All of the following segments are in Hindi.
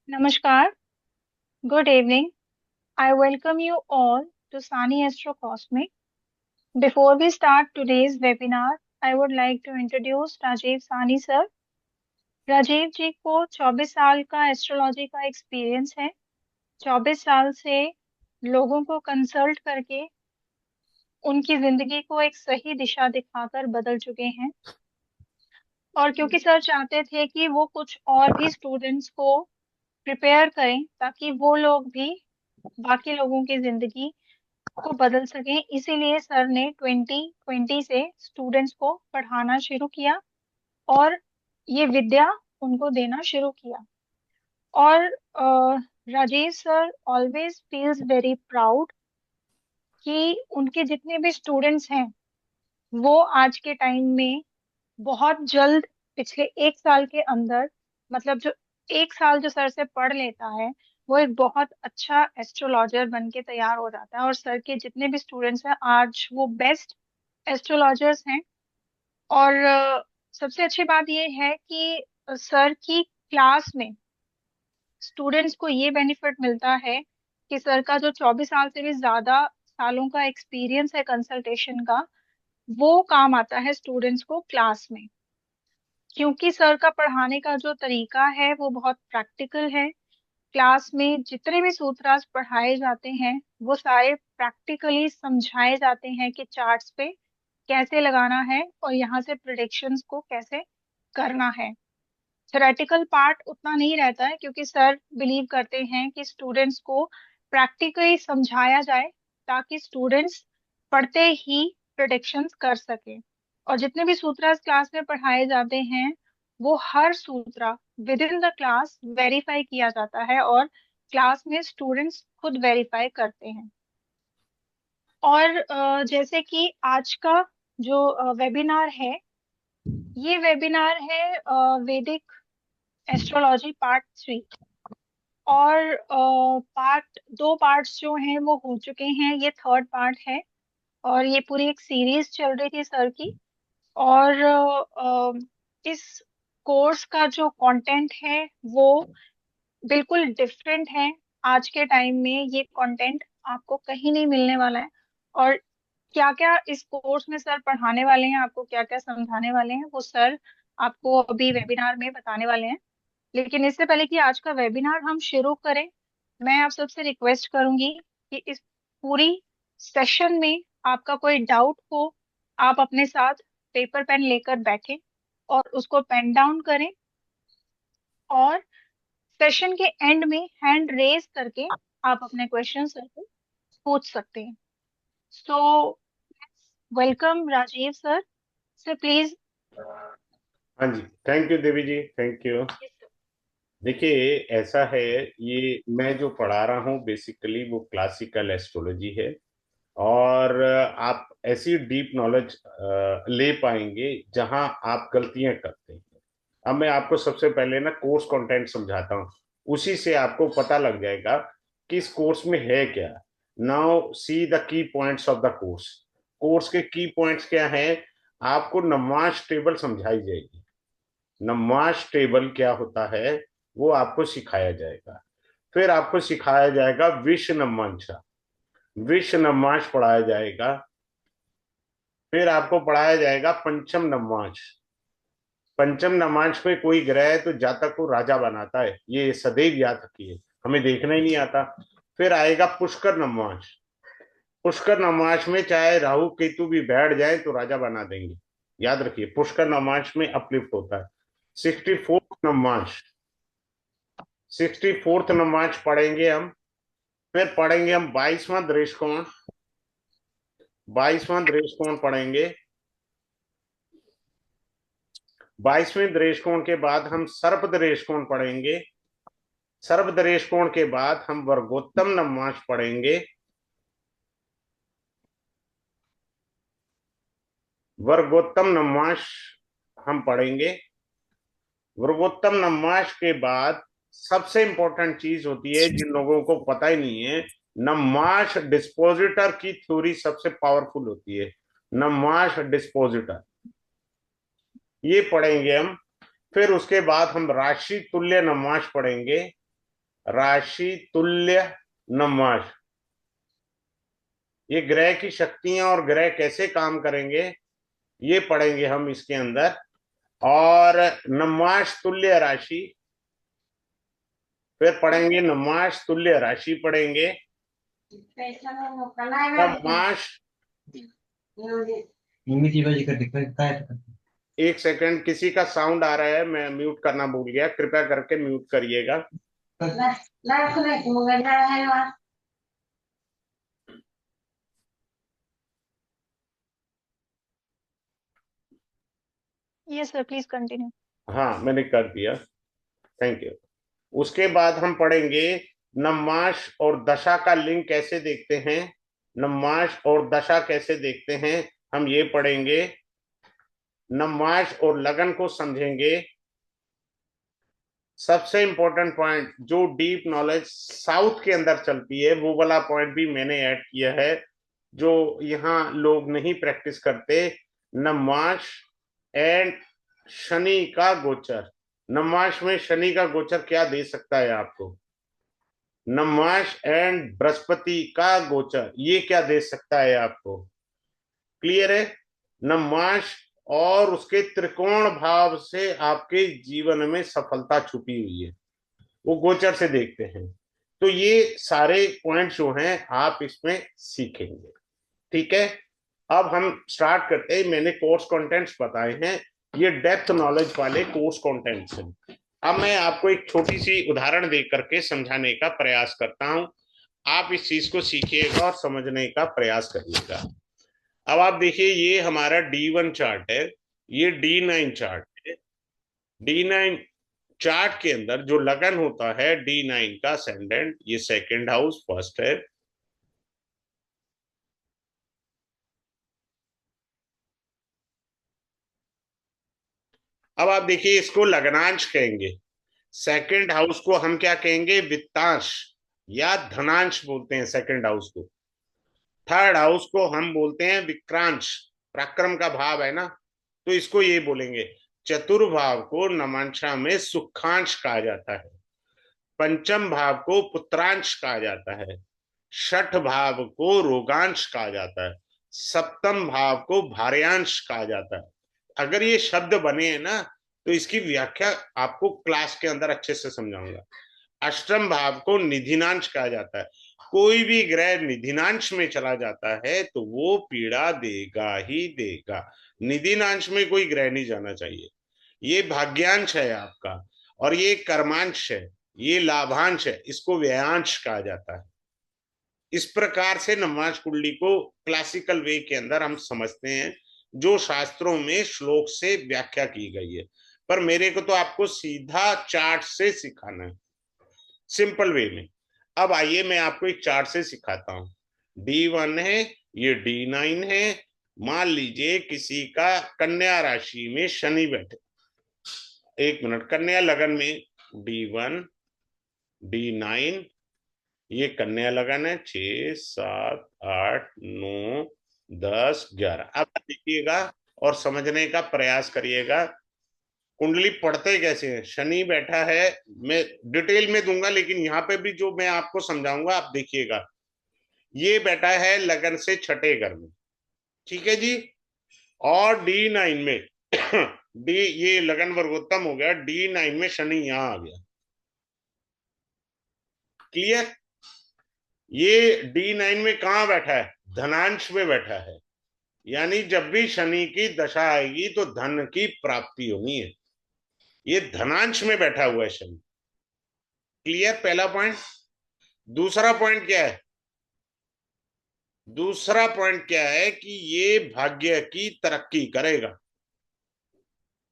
Namaskar, good evening. I welcome you all to Sani Astro Cosmic. Before we start today's webinar, I would like to introduce Rajiv Sani sir. Rajiv जी को 24 साल का एस्ट्रोलॉजी का एक्सपीरियंस है। 24 साल से लोगों को कंसल्ट करके उनकी जिंदगी को एक सही दिशा दिखाकर बदल चुके हैं। और क्योंकि सर चाहते थे कि वो कुछ और भी स्टूडेंट्स को प्रिपेयर करें ताकि वो लोग भी बाकी लोगों की जिंदगी को बदल सकें, इसीलिए सर ने 2020 से स्टूडेंट्स को पढ़ाना शुरू किया और ये विद्या उनको देना शुरू किया। और Rajesh sir always feels very proud कि उनके जितने भी स्टूडेंट्स हैं वो आज के टाइम में बहुत जल्द पिछले एक साल के अंदर, मतलब जो एक साल जो सर से पढ़ लेता है वो एक बहुत अच्छा एस्ट्रोलॉजर बन के तैयार हो जाता है। और सर के जितने भी स्टूडेंट्स हैं आज वो बेस्ट एस्ट्रोलॉजर्स हैं। और सबसे अच्छी बात ये है कि सर की क्लास में स्टूडेंट्स को ये बेनिफिट मिलता है कि सर का जो 24 साल से भी ज्यादा सालों का एक्सपीरियंस है कंसल्टेशन का, वो काम आता है स्टूडेंट्स को क्लास में। क्योंकि सर का पढ़ाने का जो तरीका है वो बहुत प्रैक्टिकल है। क्लास में जितने भी सूत्रास पढ़ाए जाते हैं वो सारे प्रैक्टिकली समझाए जाते हैं कि चार्ट्स पे कैसे लगाना है और यहाँ से प्रिडिक्शंस को कैसे करना है। थ्योरेटिकल पार्ट उतना नहीं रहता है क्योंकि सर बिलीव करते हैं कि स्टूडेंट्स को प्रैक्टिकली समझाया जाए ताकि स्टूडेंट्स पढ़ते ही प्रिडिक्शंस कर सके। और जितने भी सूत्रास क्लास में पढ़ाए जाते हैं वो हर सूत्रा within the class verify किया जाता है और क्लास में स्टूडेंट्स खुद वेरीफाई करते हैं। और जैसे कि आज का जो वेबिनार है, ये वेबिनार है वैदिक एस्ट्रोलॉजी पार्ट 3। और पार्ट दो पार्ट्स जो हैं वो हो चुके हैं, ये थर्ड पार्ट है। और ये पूरी एक सीरीज चल रही थी सर की। और इस कोर्स का जो कंटेंट है वो बिल्कुल डिफरेंट है। आज के टाइम में ये कंटेंट आपको कहीं नहीं मिलने वाला है। और क्या क्या इस कोर्स में सर पढ़ाने वाले हैं, आपको क्या क्या समझाने वाले हैं, वो सर आपको अभी वेबिनार में बताने वाले हैं। लेकिन इससे पहले कि आज का वेबिनार हम शुरू करें, मैं आप सबसे रिक्वेस्ट करूंगी कि इस पूरी सेशन में आपका कोई डाउट हो, आप अपने साथ पेपर पेन लेकर बैठें और उसको पेन डाउन करें। और सेशन के एंड में हैंड रेज करके आप अपने क्वेश्चन सर को पूछ सकते हैं। So welcome Rajeev sir. Sir please. हाँ जी। Thank you Devi ji, thank you. देखिए, ऐसा है, ये मैं जो पढ़ा रहा हूँ बेसिकली वो क्लासिकल एस्ट्रोलॉजी है। और आप ऐसी डीप नॉलेज ले पाएंगे जहां आप गलतियां करते हैं। अब मैं आपको सबसे पहले ना कोर्स कंटेंट समझाता हूँ, उसी से आपको पता लग जाएगा कि इस कोर्स में है क्या। Now see the key points of the course. Course के की पॉइंट्स क्या हैं? आपको नमाज टेबल समझाई जाएगी। नमाज टेबल क्या होता है वो आपको सिखाया जाएगा। फिर आपको सिखाया जाएगा विश्व नमांशा, विश्व नमाज पढ़ाया जाएगा। फिर आपको पढ़ाया जाएगा पंचम नमाज। पंचम नमाज में कोई ग्रह है तो जातक को राजा बनाता है, ये सदैव याद रखिए, हमें देखना ही नहीं आता। फिर आएगा पुष्कर नमाज। पुष्कर नमाज में चाहे राहु केतु भी बैठ जाए तो राजा बना देंगे, याद रखिए, पुष्कर नमाज में अपलिफ्ट होता है। 64th नमाज, 64th नमाज पढ़ेंगे हम। फिर पढ़ेंगे हम 22वां दृष्टिकोण, 22वां दृष्टिकोण पढ़ेंगे। 22वें दृष्टिकोण के बाद हम सर्प दृष्टिकोण पढ़ेंगे। सर्प दृष्टिकोण के बाद हम वर्गोत्तम नमाज पढ़ेंगे। वर्गोत्तम नमाज हम पढ़ेंगे। वर्गोत्तम नमाज के बाद सबसे इंपॉर्टेंट चीज होती है जिन लोगों को पता ही नहीं है, नमाज डिस्पोजिटर की थ्योरी सबसे पावरफुल होती है। नमाज डिस्पोजिटर, ये पढ़ेंगे हम। फिर उसके बाद हम राशि तुल्य नमाज पढ़ेंगे। राशि तुल्य नवमाश। ये ग्रह की शक्तियां और ग्रह कैसे काम करेंगे ये पढ़ेंगे हम इसके अंदर। और नवमाश तुल्य राशि, फिर पढ़ेंगे नवमाश तुल्य राशि पढ़ेंगे। नवमाश, एक सेकंड, किसी का साउंड आ रहा है, मैं म्यूट करना भूल गया, कृपया करके म्यूट करिएगा। Yes, sir. Please continue. हाँ, मैंने कर दिया, थैंक यू। उसके बाद हम पढ़ेंगे नवमाश और दशा का लिंक कैसे देखते हैं, नवमाश और दशा कैसे देखते हैं, हम ये पढ़ेंगे। नवमाश और लगन को समझेंगे। सबसे इंपॉर्टेंट पॉइंट जो डीप नॉलेज साउथ के अंदर चलती है वो वाला पॉइंट भी मैंने ऐड किया है, जो यहाँ लोग नहीं प्रैक्टिस करते। नवमाश एंड शनि का गोचर। नवमाश में शनि का गोचर क्या दे सकता है आपको, नवमाश एंड बृहस्पति का गोचर ये क्या दे सकता है आपको, क्लियर है। नवमाश और उसके त्रिकोण भाव से आपके जीवन में सफलता छुपी हुई है, वो गोचर से देखते हैं। तो ये सारे पॉइंट जो हैं आप इसमें सीखेंगे, ठीक है। अब हम स्टार्ट करते हैं। मैंने कोर्स कंटेंट्स बताए हैं, ये डेप्थ नॉलेज वाले कोर्स कंटेंट्स हैं। अब मैं आपको एक छोटी सी उदाहरण दे करके समझाने का प्रयास करता हूं, आप इस चीज को सीखिएगा और समझने का प्रयास करिएगा। अब आप देखिए, ये हमारा D1 चार्ट है, ये D9 चार्ट है। D9 चार्ट के अंदर जो लगन होता है D9 का असेंडेंट, ये सेकंड हाउस, फर्स्ट है। अब आप देखिए, इसको लग्नांश कहेंगे। सेकंड हाउस को हम क्या कहेंगे, वित्तांश या धनांश बोलते हैं सेकंड हाउस को। थर्ड हाउस को हम बोलते हैं विक्रांश, पराक्रम का भाव है ना, तो इसको ये बोलेंगे। चतुर्भाव को नमांशा में सुखांश कहा जाता है। पंचम भाव को पुत्रांश कहा जाता है। छठ भाव को रोगांश कहा जाता है। सप्तम भाव को भार्यांश कहा जाता है। अगर ये शब्द बने हैं ना, तो इसकी व्याख्या आपको क्लास के अंदर अच्छे से समझाऊंगा। अष्टम भाव को निधिनांश कहा जाता है। कोई भी ग्रह निधिनांश में चला जाता है तो वो पीड़ा देगा ही देगा। निधिनांश में कोई ग्रह नहीं जाना चाहिए। ये भाग्यांश है आपका, और ये कर्मांश है, ये लाभांश है, इसको व्ययांश कहा जाता है। इस प्रकार से नवमाश कुंडली को क्लासिकल वे के अंदर हम समझते हैं, जो शास्त्रों में श्लोक से व्याख्या की गई है। पर मेरे को तो आपको सीधा चार्ट से सिखाना है, सिंपल वे में। अब आइए मैं आपको एक चार्ट से सिखाता हूं। D1 है, ये D9 है। मान लीजिए किसी का कन्या राशि में शनि बैठे, एक मिनट, कन्या लगन में D1 D9, ये कन्या लगन है, 6 7 8 9 10 11। अब देखिएगा और समझने का प्रयास करिएगा, कुंडली पढ़ते कैसे हैं। शनि बैठा है, मैं डिटेल में दूंगा, लेकिन यहाँ पे भी जो मैं आपको समझाऊंगा आप देखिएगा। ये बैठा है लगन से छठे घर में, ठीक है जी। और D9 में डी, ये लगन वर्गोत्तम हो गया, D9 में शनि यहां आ गया, क्लियर। ये D9 में कहां बैठा है, धनांश में बैठा है। यानी जब भी शनि की दशा आएगी तो धन की प्राप्ति होनी है। ये धनांश में बैठा हुआ है शनि, क्लियर, पहला पॉइंट। दूसरा पॉइंट क्या है, दूसरा पॉइंट क्या है कि ये भाग्य की तरक्की करेगा।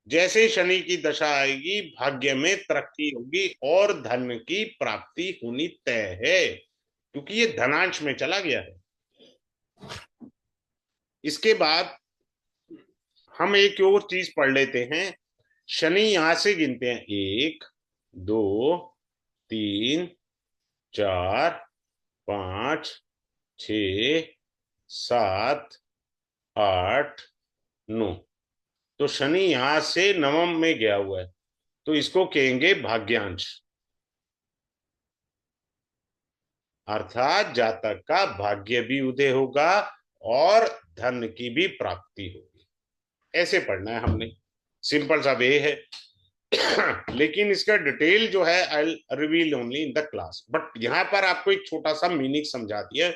जैसे शनि की दशा आएगी भाग्य में तरक्की होगी और धन की प्राप्ति होनी तय है, क्योंकि ये धनांश में चला गया है। इसके बाद हम एक और चीज पढ़ लेते हैं। शनि यहां से गिनते हैं, 1 2 3 4 5 6 7 8 9। तो शनि यहां से नवम में गया हुआ है, तो इसको कहेंगे भाग्यांश। अर्थात जातक का भाग्य भी उदय होगा और धन की भी प्राप्ति होगी। ऐसे पढ़ना है हमने, सिंपल सा वे है। लेकिन इसका डिटेल जो है I reveal only in the class, but यहां पर आपको एक छोटा सा मीनिंग समझा दिया।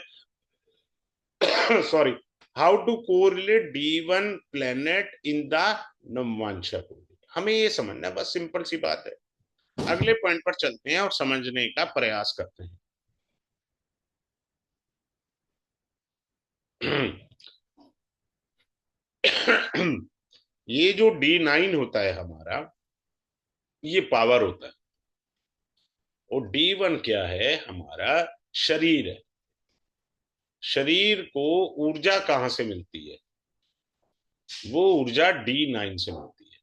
Sorry, how to correlate D1 planet in the navamsha kundli, हमें ये समझना, बस सिंपल सी बात है। अगले पॉइंट पर चलते हैं और समझने का प्रयास करते हैं। ये जो D9 होता है हमारा, ये पावर होता है, और D1 क्या है, हमारा शरीर है। शरीर को ऊर्जा कहां से मिलती है? वो ऊर्जा D9 से मिलती है।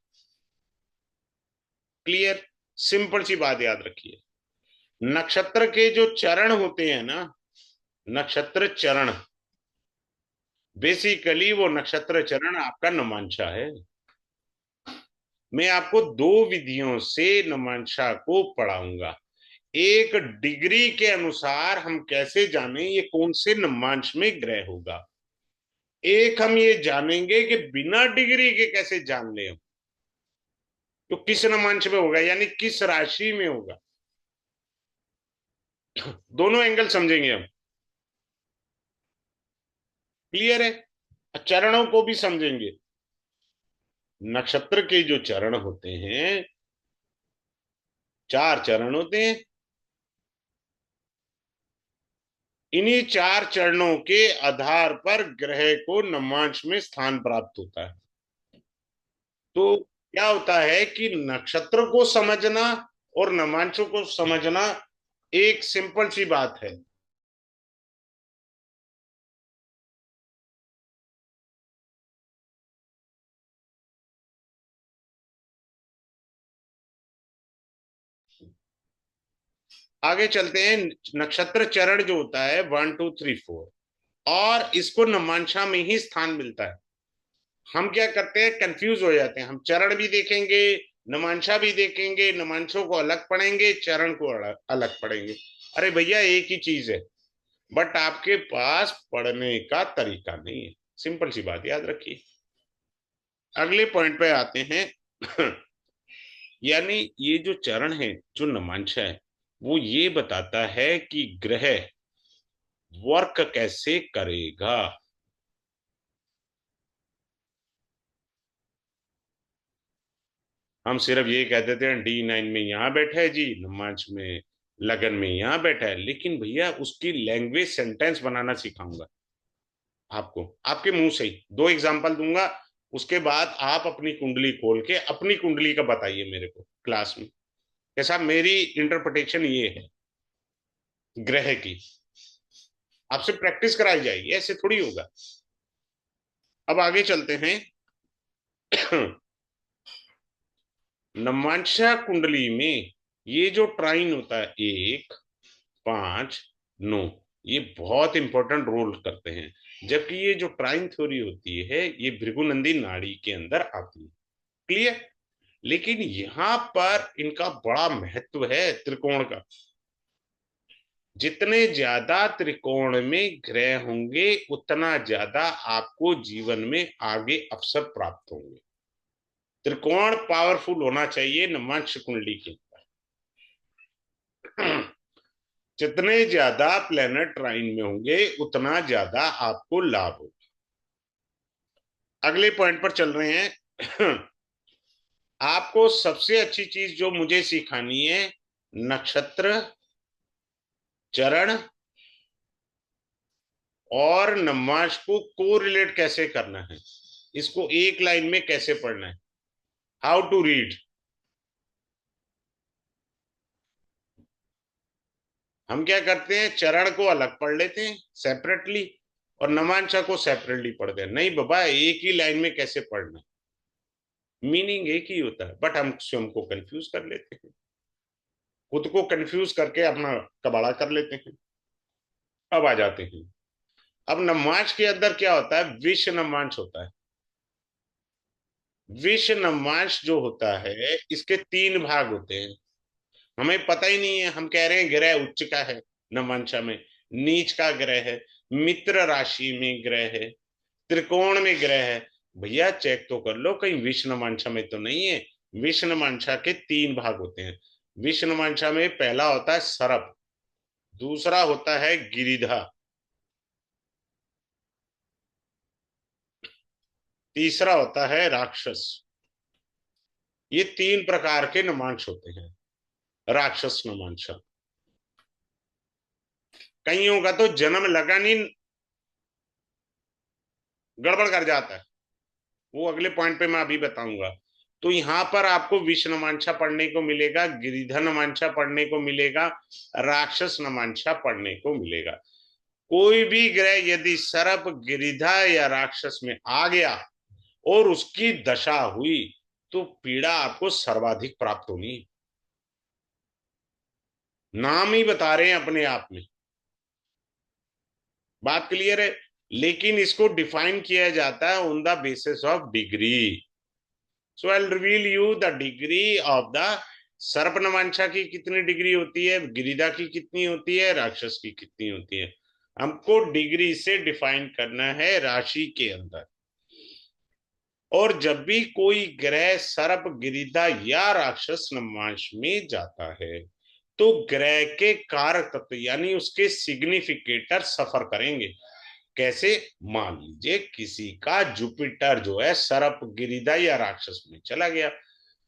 क्लियर? सिंपल सी बात याद रखिए, नक्षत्र के जो चरण होते हैं ना, नक्षत्र चरण, बेसिकली वो नक्षत्र चरण आपका नमांशा है। मैं आपको दो विधियों से नमांशा को पढ़ाऊंगा। एक, डिग्री के अनुसार हम कैसे जाने ये कौन से नमांश में ग्रह होगा। एक, हम ये जानेंगे कि बिना डिग्री के कैसे जान ले हम तो किस नमांश में होगा, यानी किस राशि में होगा। दोनों एंगल समझेंगे हम। क्लियर है? चरणों को भी समझेंगे। नक्षत्र के जो चरण होते हैं, चार चरण होते हैं। इन्हीं चार चरणों के आधार पर ग्रह को नमांश में स्थान प्राप्त होता है। तो क्या होता है कि नक्षत्र को समझना और नमांशों को समझना एक सिंपल सी बात है। आगे चलते हैं। नक्षत्र चरण जो होता है 1 2 3 4, और इसको नमांशा में ही स्थान मिलता है। हम क्या करते हैं, कंफ्यूज हो जाते हैं। हम चरण भी देखेंगे, नमांशा भी देखेंगे, नमांशों को अलग पढ़ेंगे, चरण को अलग पढ़ेंगे। अरे भैया एक ही चीज है, बट आपके पास पढ़ने का तरीका नहीं है। सिंपल सी बात याद रखिए। अगले पॉइंट पे आते हैं। यानी ये जो चरण है, जो नमांशा है, वो ये बताता है कि ग्रह वर्क कैसे करेगा। हम सिर्फ ये कह देते हैं D9 में यहां बैठा है जी, नमाज में लगन में यहां बैठा है, लेकिन भैया उसकी लैंग्वेज सेंटेंस बनाना सिखाऊंगा आपको, आपके मुंह से ही दो एग्जांपल दूंगा। उसके बाद आप अपनी कुंडली खोल के अपनी कुंडली का बताइए मेरे को क्लास में। कैसा, मेरी इंटरप्रिटेशन ये है ग्रह की, आपसे प्रैक्टिस कराई जाएगी, ऐसे थोड़ी होगा। अब आगे चलते हैं। नमांशा कुंडली में ये जो ट्राइन होता है 1 5 9, ये बहुत इंपॉर्टेंट रोल करते हैं। जबकि ये जो ट्राइन थ्योरी होती है ये भृगुनंदी नाड़ी के अंदर आती है। क्लियर? लेकिन यहां पर इनका बड़ा महत्व है त्रिकोण का। जितने ज्यादा त्रिकोण में ग्रह होंगे उतना ज्यादा आपको जीवन में आगे अवसर प्राप्त होंगे। त्रिकोण पावरफुल होना चाहिए नमांश कुंडली के अंदर। जितने ज्यादा प्लेनेट ट्राइन में होंगे उतना ज्यादा आपको लाभ होगा। अगले पॉइंट पर चल रहे हैं। आपको सबसे अच्छी चीज जो मुझे सिखानी है, नक्षत्र चरण और नमाज को कोरिलेट कैसे करना है, इसको एक लाइन में कैसे पढ़ना है, हाउ टू रीड। हम क्या करते हैं, चरण को अलग पढ़ लेते हैं सेपरेटली, और नमांशा को सेपरेटली पढ़ते हैं। नहीं बाबा, एक ही लाइन में कैसे पढ़ना है, मीनिंग एक ही होता है, बट हम स्वयं को कंफ्यूज कर लेते हैं, खुद को कंफ्यूज करके अपना कबाड़ा कर लेते हैं। अब आ जाते हैं। अब नमाज के अंदर क्या होता है, विष नमांश होता है। विष नमांश जो होता है इसके तीन भाग होते हैं। हमें पता ही नहीं है, हम कह रहे हैं ग्रह उच्च का है नमांशा में, नीच का ग्रह है, मित्र राशि में ग्रह है, त्रिकोण में ग्रह है। भैया चेक तो कर लो कहीं विषममांसा में तो नहीं है। विषममांसा के तीन भाग होते हैं। विषममांसा में पहला होता है सर्प, दूसरा होता है गिरिधा, तीसरा होता है राक्षस। ये तीन प्रकार के नमांश होते हैं, राक्षस नमांसा। कईयों का तो जन्म लगन ही गड़बड़ कर जाता है, वो अगले पॉइंट पे मैं अभी बताऊंगा। तो यहां पर आपको विष नमांसा पढ़ने को मिलेगा, गिरिधर नमांसा पढ़ने को मिलेगा, राक्षस नमांसा पढ़ने को मिलेगा। कोई भी ग्रह यदि सर्प, गिरिधा या राक्षस में आ गया और उसकी दशा हुई तो पीड़ा आपको सर्वाधिक प्राप्त होनी। नाम ही बता रहे हैं अपने आप में, बात क्लियर है। लेकिन इसको डिफाइन किया जाता है on the basis of degree. So I reveal you the degree of the सर्प नवांशा की कितनी डिग्री होती है, गिरिदा की कितनी होती है, राक्षस की कितनी होती है। हमको डिग्री से डिफाइन करना है राशि के अंदर। और जब भी कोई ग्रह सर्प, गिरिदा या राक्षस नवांश में जाता है तो ग्रह के कारक तत्व यानी उसके सिग्निफिकेटर सफर करेंगे। कैसे? मान लीजिए किसी का जुपिटर जो है सर्प, गिरिदा या राक्षस में चला गया,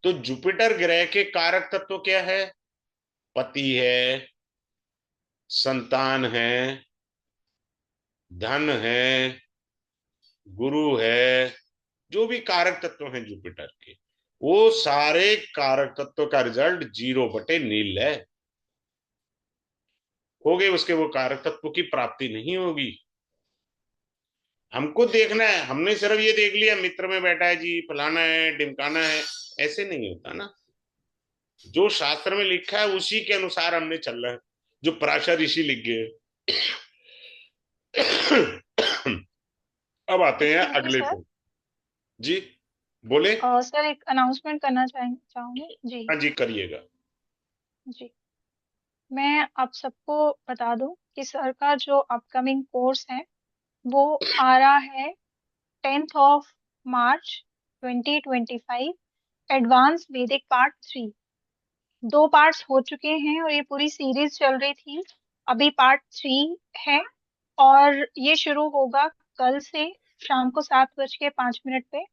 तो जुपिटर ग्रह के कारक तत्व क्या है? पति है, संतान है, धन है, गुरु है। जो भी कारक तत्व हैं जुपिटर के, वो सारे कारक तत्व का रिजल्ट 0/नील है। हो गए उसके वो कारक तत्व की प्राप्ति नहीं होगी। हमको देखना है, हमने सिर्फ ये देख लिया मित्र में बैठा है जी, फलाना है, ढिमकाना है, ऐसे नहीं होता ना। जो शास्त्र में लिखा है उसी के अनुसार हमने चलना है, जो पराशर ऋषि लिख गए। अब आते हैं एक्सक्यूज मी अगले सर। पे। जी बोले। सर एक अनाउंसमेंट करना चाहूंगी जी। हाँ जी करिएगा। जी, मैं आप सबको बता दूं कि सर का जो अपकमिंग कोर्स है वो आ रहा है 10th of March 2025, एडवांस वैदिक पार्ट 3। दो पार्ट्स हो चुके हैं और ये पूरी सीरीज चल रही थी, अभी पार्ट 3 है। और ये शुरू होगा कल से शाम को 7:05 पे।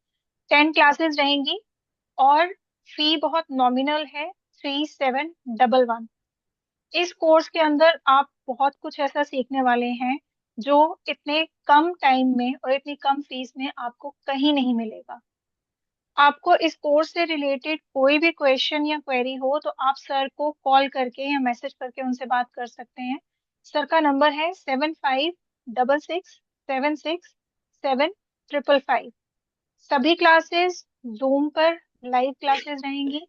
10 क्लासेस रहेंगी और फी बहुत नॉमिनल है, 3711। इस कोर्स के अंदर आप बहुत कुछ ऐसा सीखने वाले हैं जो इतने कम टाइम में और इतनी कम फीस में आपको कहीं नहीं मिलेगा। आपको इस कोर्स से रिलेटेड कोई भी क्वेश्चन या क्वेरी हो तो आप सर को कॉल करके या मैसेज करके उनसे बात कर सकते हैं। सर का नंबर है 7566767755। सभी क्लासेस जूम पर लाइव क्लासेस रहेंगी।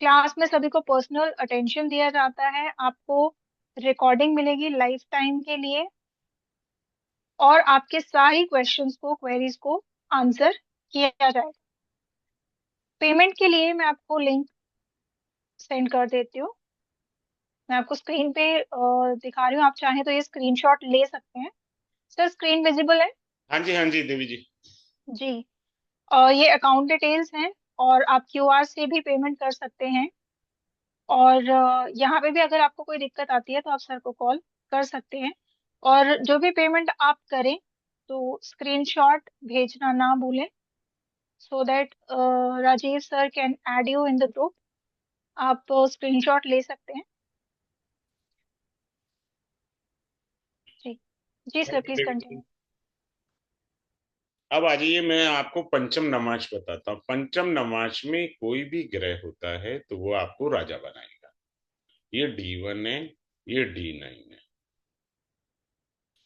क्लास में सभी को पर्सनल अटेंशन दिया जाता है, आपको रिकॉर्डिंग मिलेगी लाइफ टाइम के लिए, और आपके सारी क्वेश्चंस को, क्वेरीज को आंसर किया जाएगा। पेमेंट के लिए मैं आपको लिंक सेंड कर देती हूँ। मैं आपको स्क्रीन पे दिखा रही हूँ, आप चाहें तो ये स्क्रीनशॉट ले सकते हैं। सर स्क्रीन विजिबल है? हाँ जी, हाँ जी देवी जी। जी। ये अकाउंट डिटेल्स हैं और आप क्यूआर से भी पेमेंट कर सकते हैं। और यहाँ पे भी अगर आपको कोई दिक्कत आती है तो आप सर को कॉल कर सकते हैं। और जो भी पेमेंट आप करें तो स्क्रीनशॉट भेजना ना भूलें, so that Rajeev sir can add you in the group. आप स्क्रीनशॉट ले सकते हैं। जी। जी sir thank you please Devi ji. Continue. अब आ जाइए, मैं आपको पंचम नमाज बताता हूँ। पंचम नमाज में कोई भी ग्रह होता है तो वो आपको राजा बनाएगा। ये D1 है, ये D9 है।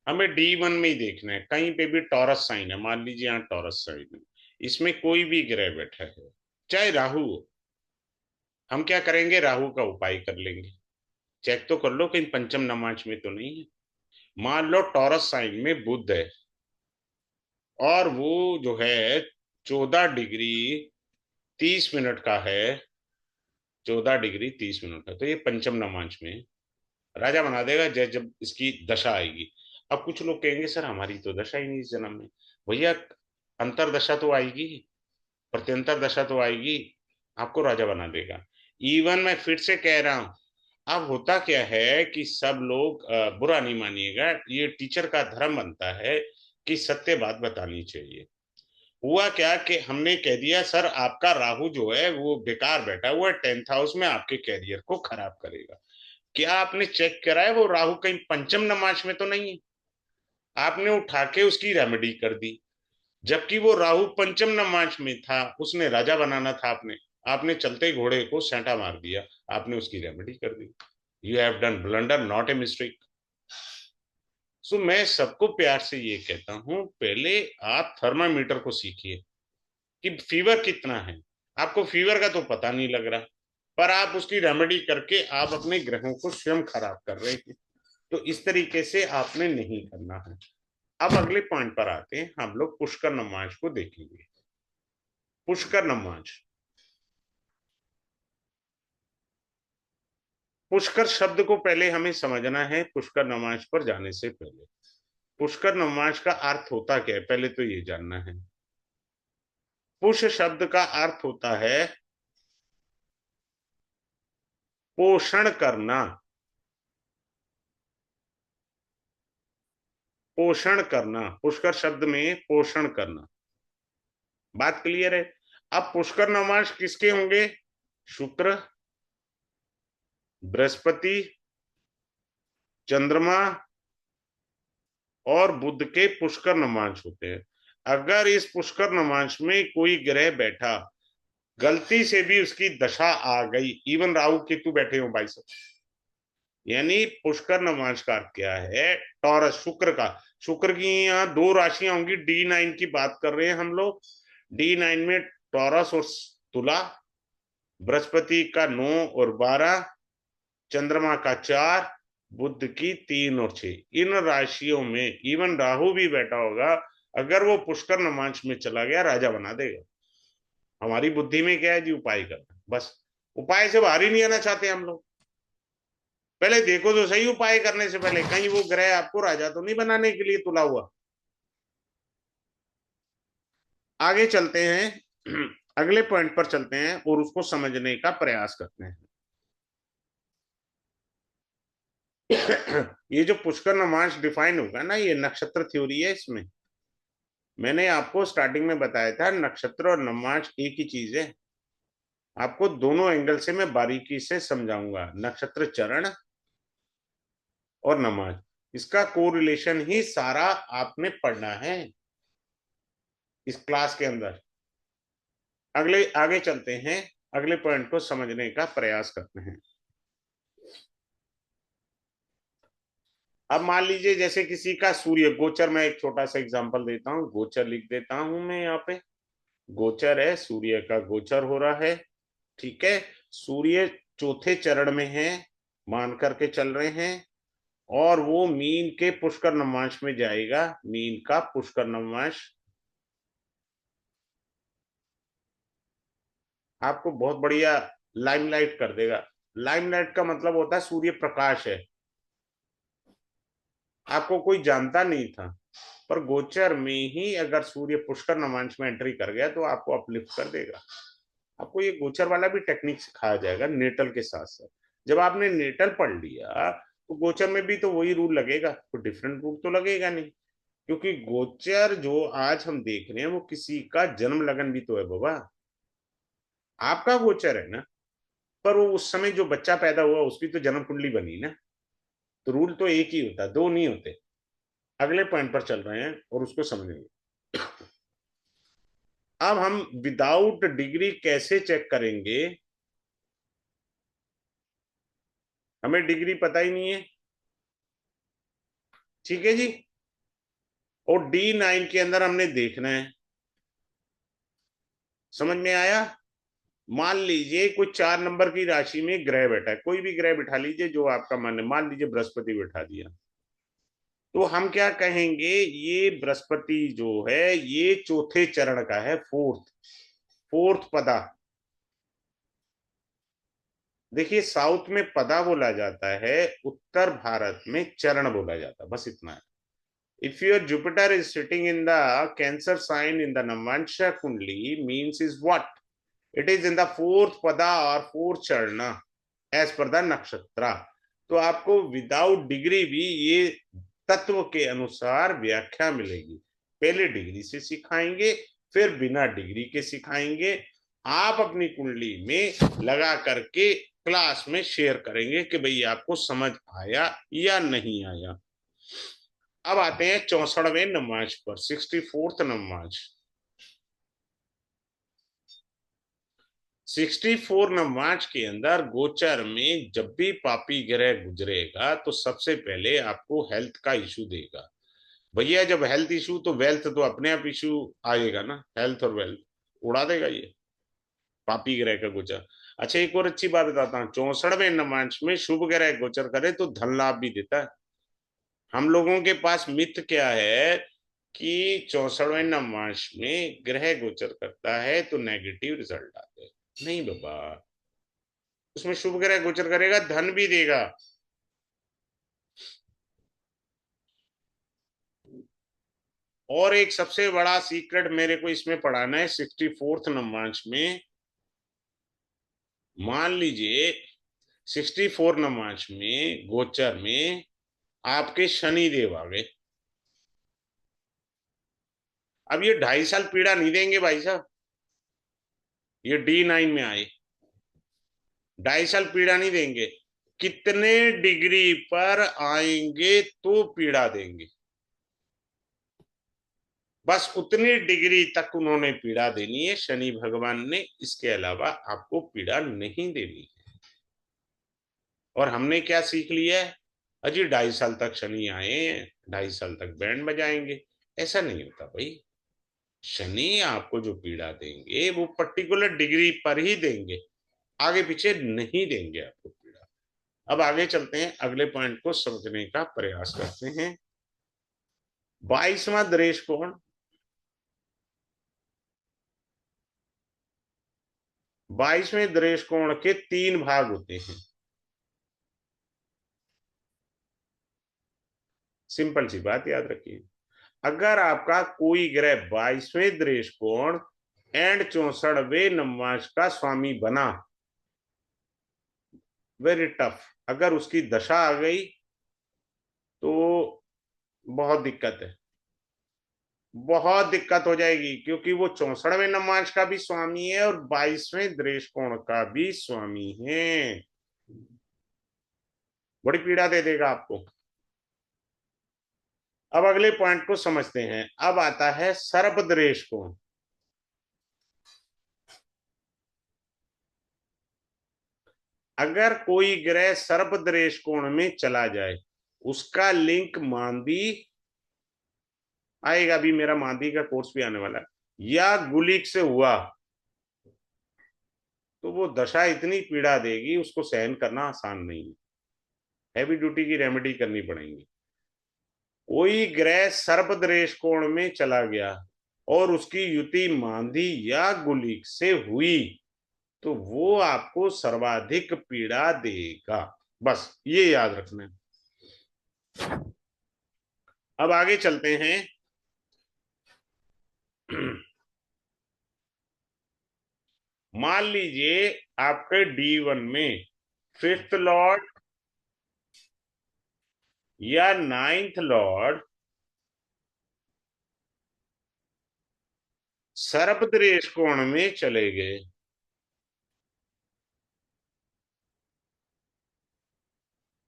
हमें D1 में ही देखना है। कहीं पे भी टॉरस साइन है, मान लीजिए यहाँ टॉरस साइन है, इसमें कोई भी ग्रह बैठा है, चाहे राहु हो, हम क्या करेंगे? राहु का उपाय कर लेंगे। चेक तो कर लो कहीं पंचम नमाज में तो नहीं है। मान लो टॉरस साइन में बुध है और वो जो है 14 डिग्री 30 मिनट का है। 14 डिग्री 30 मिनट का, तो ये पंचम नमाज में है। राजा बना देगा जब इसकी दशा आएगी। अब कुछ लोग कहेंगे सर हमारी तो दशा ही नहीं इस जन्म में। भैया अंतरदशा तो आएगी, प्रत्यंतर दशा तो आएगी, आपको राजा बना देगा। इवन मैं फिर से कह रहा हूं, अब होता क्या है कि सब लोग बुरा नहीं मानिएगा, ये टीचर का धर्म बनता है कि सत्य बात बतानी चाहिए। हुआ क्या कि हमने कह दिया सर आपका राहु जो है वो बेकार बैठा हुआ है 10th हाउस में, आपके कैरियर को खराब करेगा। क्या आपने चेक करा है वो राहु कहीं पंचम नमाज में तो नहीं है? आपने उठा के उसकी रेमेडी कर दी, जबकि वो राहु पंचम नमाज में था, उसने राजा बनाना था आपने। आपने चलते घोड़े को सेंटा मार दिया, आपने उसकी रेमेडी कर दी। You have done blunder not a mistake. So मैं सबको प्यार से ये कहता हूं, पहले आप थर्मामीटर को सीखिए कि फीवर कितना है। आपको फीवर का तो पता नहीं लग रहा, पर आप उसकी रेमेडी करके आप अपने ग्रहों को स्वयं खराब कर रहे हैं। तो इस तरीके से आपने नहीं करना है। अब अगले पॉइंट पर आते हैं, हम लोग पुष्कर नमाज को देखेंगे। पुष्कर नमाज, पुष्कर शब्द को पहले हमें समझना है। पुष्कर नमाज पर जाने से पहले पुष्कर नमाज का अर्थ होता क्या है, पहले तो ये जानना है। पुष शब्द का अर्थ होता है पोषण करना। पोषण करना, पुष्कर शब्द में पोषण करना। बात क्लियर है? अब पुष्कर नमाज किसके होंगे? शुक्र, बृहस्पति, चंद्रमा और बुध के पुष्कर नमाज होते हैं। अगर इस पुष्कर नमाज में कोई ग्रह बैठा, गलती से भी उसकी दशा आ गई, इवन राहु केतु बैठे हो भाई साहब, यानी पुष्कर नमाज का अर्थ क्या है? टॉरस, शुक्र का। शुक्र की यहाँ दो राशियां होंगी, D9 की बात कर रहे हैं हम लोग। D9 में टॉरस और तुला, बृहस्पति का 9 और 12, चंद्रमा का 4, बुध की 3 और 6। इन राशियों में इवन राहु भी बैठा होगा, अगर वो पुष्कर नमाज में चला गया राजा बना देगा। हमारी बुद्धि में क्या है जी? उपाय करना, बस। उपाय से बाहर ही नहीं आना चाहते हम लोग। पहले देखो तो सही, उपाय करने से पहले कहीं वो ग्रह आपको राजा तो नहीं बनाने के लिए तुला हुआ। आगे चलते हैं, अगले पॉइंट पर चलते हैं और उसको समझने का प्रयास करते हैं। ये जो पुष्कर नमाज डिफाइन होगा ना, ये नक्षत्र थ्योरी है। इसमें मैंने आपको स्टार्टिंग में बताया था नक्षत्र और नमाज एक ही चीज है। आपको दोनों एंगल से मैं बारीकी से समझाऊंगा, नक्षत्र चरण और नमाज, इसका कोरिलेशन ही सारा आपने पढ़ना है इस क्लास के अंदर। अगले आगे चलते हैं, अगले पॉइंट को समझने का प्रयास करते हैं। अब मान लीजिए जैसे किसी का सूर्य गोचर, मैं एक छोटा सा एग्जांपल देता हूं, गोचर लिख देता हूं मैं यहाँ पे। गोचर है, सूर्य का गोचर हो रहा है, ठीक है। सूर्य चौथे चरण में है, मान करके चल रहे हैं, और वो मीन के पुष्कर नमाज में जाएगा। मीन का पुष्कर नमाज आपको बहुत बढ़िया लाइमलाइट कर देगा। लाइमलाइट का मतलब होता है सूर्य प्रकाश है। आपको कोई जानता नहीं था, पर गोचर में ही अगर सूर्य पुष्कर नमाज में एंट्री कर गया तो आपको अपलिफ्ट कर देगा। आपको ये गोचर वाला भी टेक्निक सिखाया जाएगा नेटल के साथ साथ। जब आपने नेटल पढ़ लिया तो गोचर में भी तो वही रूल लगेगा, तो डिफरेंट रूल तो लगेगा नहीं। क्योंकि गोचर जो आज हम देख रहे हैं वो किसी का जन्म लगन भी तो है बाबा। आपका गोचर है ना, पर वो उस समय जो बच्चा पैदा हुआ उसकी तो जन्म कुंडली बनी ना। तो रूल तो एक ही होता, दो नहीं होते। अगले पॉइंट पर चल रहे हैं और उसको समझेंगे। अब हम विदाउट डिग्री कैसे चेक करेंगे? हमें डिग्री पता ही नहीं है, ठीक है जी। और D9 के अंदर हमने देखना है, समझ में आया? मान लीजिए कोई 4 नंबर की राशि में ग्रह बैठा है, कोई भी ग्रह बिठा लीजिए जो आपका मन है, मान लीजिए बृहस्पति बिठा दिया, तो हम क्या कहेंगे? ये बृहस्पति जो है ये चौथे चरण का है, फोर्थ फोर्थ पदा। देखिए साउथ में पदा बोला जाता है, उत्तर भारत में चरण बोला जाता है, बस इतना है। If your Jupiter is sitting in the Cancer sign in the Namansha Kundli, means is what? It is in the fourth pada or fourth charna as per the nakshatra. तो आपको विदाउट डिग्री भी ये तत्व के अनुसार व्याख्या मिलेगी। पहले डिग्री से सिखाएंगे, फिर बिना डिग्री के सिखाएंगे। आप अपनी कुंडली में लगा करके क्लास में शेयर करेंगे कि भाई आपको समझ आया या नहीं आया। अब आते हैं 64वें नमाज पर, 64th नमाज। 64 नमाज के अंदर गोचर में जब भी पापी ग्रह गुजरेगा तो सबसे पहले आपको हेल्थ का इशू देगा। भैया जब हेल्थ इशू तो वेल्थ तो अपने आप इशू आएगा ना, हेल्थ और वेल्थ उड़ा देगा ये पापी ग्रह का गोचर। अच्छा एक और अच्छी बात बताता हूँ, 64वें नमाज में शुभ ग्रह गोचर करे तो धन लाभ भी देता है। हम लोगों के पास मिथ क्या है कि 64वें नमाज में ग्रह गोचर करता है तो नेगेटिव रिजल्ट आते हैं। नहीं बाबा, उसमें शुभ ग्रह गोचर करेगा, धन भी देगा। और एक सबसे बड़ा सीक्रेट मेरे को इसमें पढ़ाना है 64th नमाज में। मान लीजिए 64 नमाज में गोचर में आपके शनि देव आ गए। अब ये 2.5 साल पीड़ा नहीं देंगे भाई साहब, ये D9 में आए 2.5 साल पीड़ा नहीं देंगे। कितने डिग्री पर आएंगे तो पीड़ा देंगे, बस उतनी डिग्री तक उन्होंने पीड़ा देनी है शनि भगवान ने, इसके अलावा आपको पीड़ा नहीं देनी है। और हमने क्या सीख लिया है, अजी 2.5 साल तक शनि आए, 2.5 साल तक बैंड बजाएंगे। ऐसा नहीं होता भाई, शनि आपको जो पीड़ा देंगे वो पर्टिकुलर डिग्री पर ही देंगे, आगे पीछे नहीं देंगे आपको पीड़ा। अब आगे चलते हैं, अगले पॉइंट को समझने का प्रयास करते हैं। 22वां दृष्टि कोण, 22वें दृष्टि कोण के 3 भाग होते हैं। सिंपल सी बात याद रखिए, अगर आपका कोई ग्रह 22वें दृष्टि कोण एंड 64वें नवमांश का स्वामी बना, वेरी टफ। अगर उसकी दशा आ गई तो बहुत दिक्कत है, बहुत दिक्कत हो जाएगी, क्योंकि वो 64वें नवमांश का भी स्वामी है और 22वें दृष्टि कोण का भी स्वामी है। बड़ी पीड़ा दे देगा आपको। अब अगले पॉइंट को समझते हैं। अब आता है सर्प दृष्टि कोण। अगर कोई ग्रह सर्प दृष्टि कोण में चला जाए, उसका लिंक मांदी आएगा, अभी मेरा मांदी का कोर्स भी आने वाला है, या गुलिक से हुआ तो वो दशा इतनी पीड़ा देगी उसको सहन करना आसान नहीं है, हैवी ड्यूटी की रेमेडी करनी पड़ेगी। कोई ग्रह सर्प दृष्टि कोण में चला गया और उसकी युति मांदी या गुलिक से हुई तो वो आपको सर्वाधिक पीड़ा देगा, बस ये याद रखना है। अब आगे चलते हैं। मान लीजिए आपके D1 में 5th लॉर्ड या 9th लॉर्ड सर्प दृष्टि कोण में चले गए,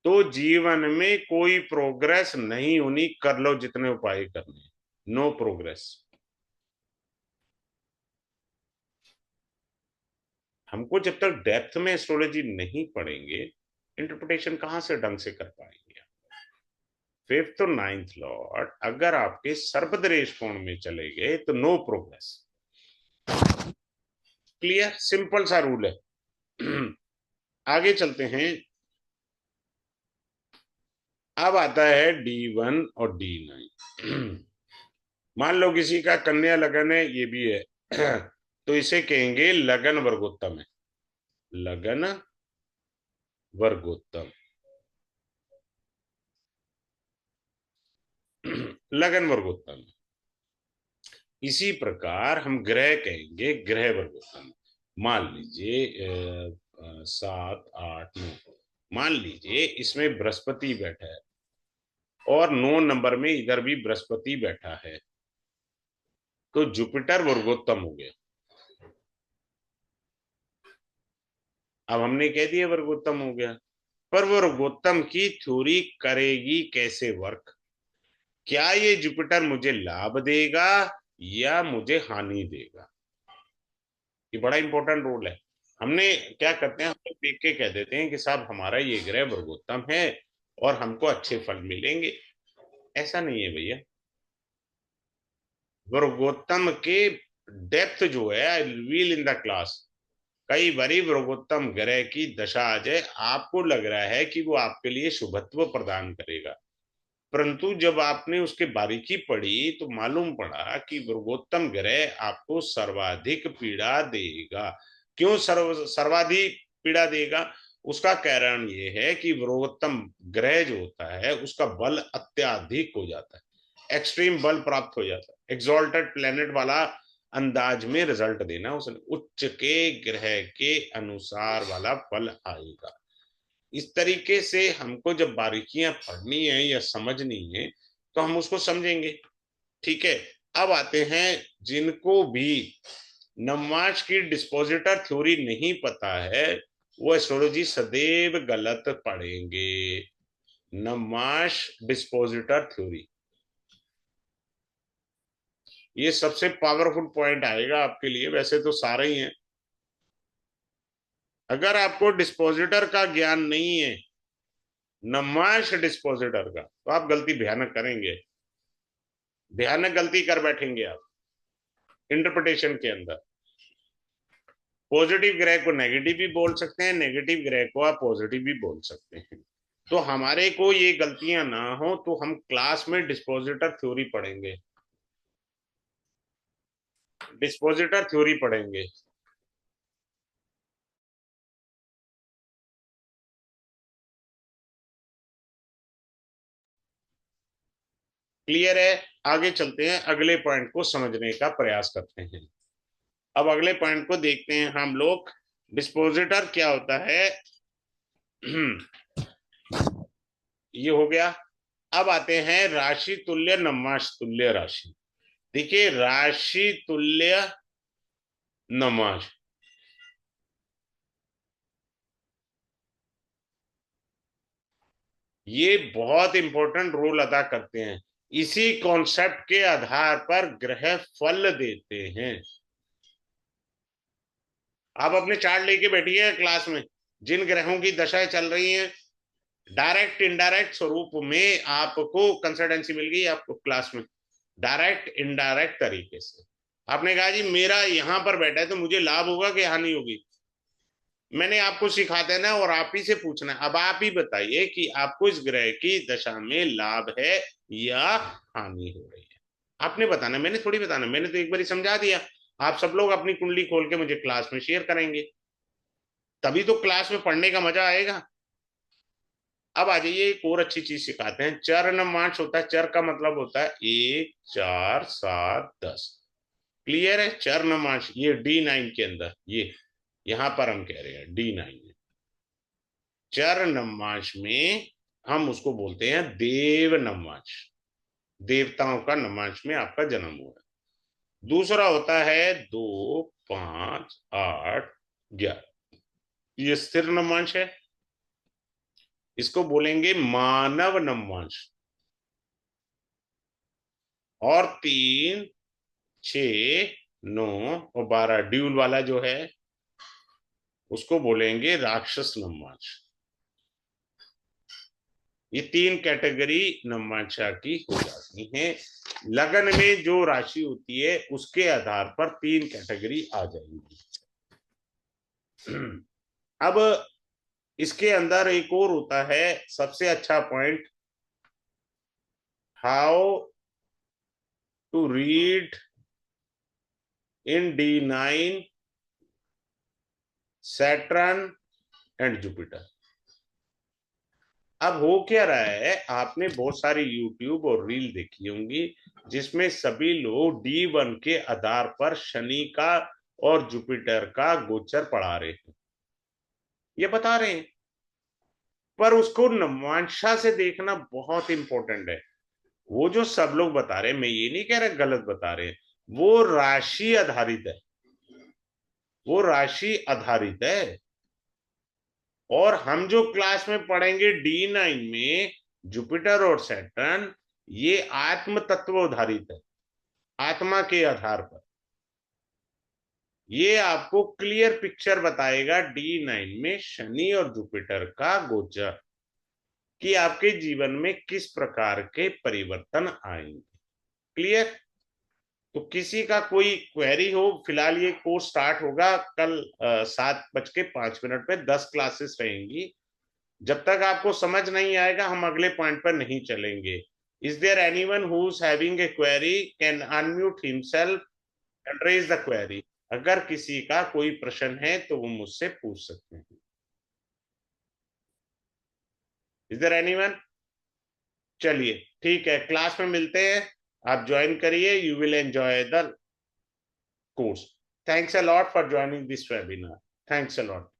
तो जीवन में कोई प्रोग्रेस नहीं होनी, कर लो जितने उपाय करने, नो प्रोग्रेस। हमको जब तक डेप्थ में एस्ट्रोलॉजी नहीं पढ़ेंगे इंटरप्रिटेशन कहां से ढंग से कर पाएंगे। 5th और 9th लॉर्ड अगर आपके सर्पदृष्टि कोण में चले गए तो नो प्रोग्रेस। क्लियर, सिंपल सा रूल है। आगे चलते हैं। अब आता है D1 और D9। मान लो किसी का कन्या लगन है, ये भी है, तो इसे कहेंगे लगन वर्गोत्तम है। लगन वर्गोत्तम, लगन वर्गोत्तम। इसी प्रकार हम ग्रह कहेंगे ग्रह वर्गोत्तम। मान लीजिए 7 8 9, मान लीजिए इसमें बृहस्पति बैठा है और 9 नंबर में इधर भी बृहस्पति बैठा है, तो जुपिटर वर्गोत्तम हो गया। अब हमने कह दिया वर्गोत्तम हो गया, पर वर्गोत्तम की थ्योरी करेगी कैसे वर्क? क्या ये जुपिटर मुझे लाभ देगा या मुझे हानि देगा? ये बड़ा इंपॉर्टेंट रोल है। हमने क्या करते हैं, हम लोग देख के कह देते हैं कि साहब हमारा ये ग्रह वर्गोत्तम है और हमको अच्छे फल मिलेंगे। ऐसा नहीं है भैया। वर्गोत्तम के डेप्थ जो है I reveal in the class. कई बारी वर्गोत्तम ग्रह की दशा आ जाए, आपको लग रहा है कि वो आपके लिए शुभत्व प्रदान करेगा, परंतु जब आपने उसके बारीकी पढ़ी तो मालूम पड़ा कि वर्गोत्तम ग्रह आपको सर्वाधिक पीड़ा देगा। क्यों सर्वाधिक पीड़ा देगा? उसका कारण ये है कि वर्गोत्तम ग्रह जो होता है उसका बल अत्याधिक हो जाता है, एक्सट्रीम बल प्राप्त हो जाता है, एक्सॉल्टेड प्लेनेट वाला अंदाज में रिजल्ट देना उसने, उच्च के ग्रह के अनुसार वाला फल आएगा। इस तरीके से हमको जब बारीकियां पढ़नी है या समझनी है तो हम उसको समझेंगे। ठीक है। अब आते हैं जिनको भी नमाज की डिस्पोजिटर थ्योरी नहीं पता है, वो एस्ट्रोलॉजी सदैव गलत पढ़ेंगे। नमाज डिस्पोजिटर थ्योरी, ये सबसे पावरफुल पॉइंट आएगा आपके लिए, वैसे तो सारे ही हैं। अगर आपको डिस्पोजिटर का ज्ञान नहीं है, नमाज डिस्पोजिटर का, तो आप गलती भयानक करेंगे, भयानक गलती कर बैठेंगे आप इंटरप्रिटेशन के अंदर। पॉजिटिव ग्रह को नेगेटिव भी बोल सकते हैं, नेगेटिव ग्रह को आप पॉजिटिव भी बोल सकते हैं। तो हमारे को ये गलतियां ना हो तो हम क्लास में डिस्पोजिटर थ्योरी पढ़ेंगे, डिस्पोजिटर थ्योरी पढ़ेंगे। क्लियर है? आगे चलते हैं, अगले पॉइंट को समझने का प्रयास करते हैं। अब अगले पॉइंट को देखते हैं हम लोग, डिस्पोजिटर क्या होता है। ये हो गया। अब आते हैं राशि तुल्य नमाश तुल्य राशि। देखिए राशि तुल्य नमाज, ये बहुत इंपॉर्टेंट रोल अदा करते हैं। इसी कॉन्सेप्ट के आधार पर ग्रह फल देते हैं। आप अपने चार्ट लेके बैठिए क्लास में, जिन ग्रहों की दशाएं चल रही हैं, डायरेक्ट इनडायरेक्ट स्वरूप में आपको कंसल्टेंसी मिल गई आपको क्लास में, डायरेक्ट इनडायरेक्ट तरीके से। आपने कहा जी मेरा यहां पर बैठा है तो मुझे लाभ होगा कि हानि होगी? मैंने आपको सिखा देना और आप ही से पूछना है। अब आप ही बताइए कि आपको इस ग्रह की दशा में लाभ है या हानि हो रही है? आपने बताना, मैंने थोड़ी बताना। मैंने तो एक बार समझा दिया। आप सब लोग अपनी कुंडली खोल के मुझे क्लास में शेयर करेंगे, तभी तो क्लास में पढ़ने का मजा आएगा। अब आ जाइए, एक और अच्छी चीज सिखाते हैं। चर नमांश होता है, चर का मतलब होता है 1 4 7 10। क्लियर है? चर नमांश ये D9 के अंदर, ये यहां पर हम कह रहे हैं D9 में चर नमांश में हम उसको बोलते हैं देव नमांश। देवताओं का नमांश में आपका जन्म हुआ है। दूसरा होता है 2 5 8 11, ये स्थिर नमांश है, इसको बोलेंगे मानव नमांश। और 3 6 9 और 12 ड्यूल वाला जो है उसको बोलेंगे राक्षस नमांश। ये 3 कैटेगरी नमांशा की हो जाती हैं। लगन में जो राशि होती है उसके आधार पर 3 कैटेगरी आ जाएंगी। अब इसके अंदर एक और होता है सबसे अच्छा point, how to read in D9 Saturn and Jupiter. अब हो क्या रहा है, आपने बहुत सारी यूट्यूब और रील देखी होंगी जिसमें सभी लोग D1 के आधार पर शनि का और जुपिटर का गोचर पढ़ा रहे हैं, ये बता रहे हैं। पर उसको नवांशा से देखना बहुत इंपॉर्टेंट है। वो जो सब लोग बता रहे हैं, मैं ये नहीं कह रहा गलत बता रहे हैं, वो राशि आधारित है, वो राशि आधारित है। और हम जो क्लास में पढ़ेंगे D9 में जुपिटर और सैटर्न, ये आत्म तत्व आधारित है, आत्मा के आधार पर। ये आपको क्लियर पिक्चर बताएगा D9 में शनि और जुपिटर का गोचर, कि आपके जीवन में किस प्रकार के परिवर्तन आएंगे। क्लियर? तो किसी का कोई क्वेरी हो, फिलहाल ये कोर्स स्टार्ट होगा कल 7:05 पे, 10 क्लासेस रहेंगी। जब तक आपको समझ नहीं आएगा हम अगले पॉइंट पर नहीं चलेंगे। Is there anyone who is having a query can unmute himself and raise the query. अगर किसी का कोई प्रश्न है तो वो मुझसे पूछ सकते हैं। Is there anyone? चलिए ठीक है, क्लास में मिलते हैं, आप ज्वाइन करिए, you will enjoy the course. Thanks a lot for joining this webinar. Thanks a lot.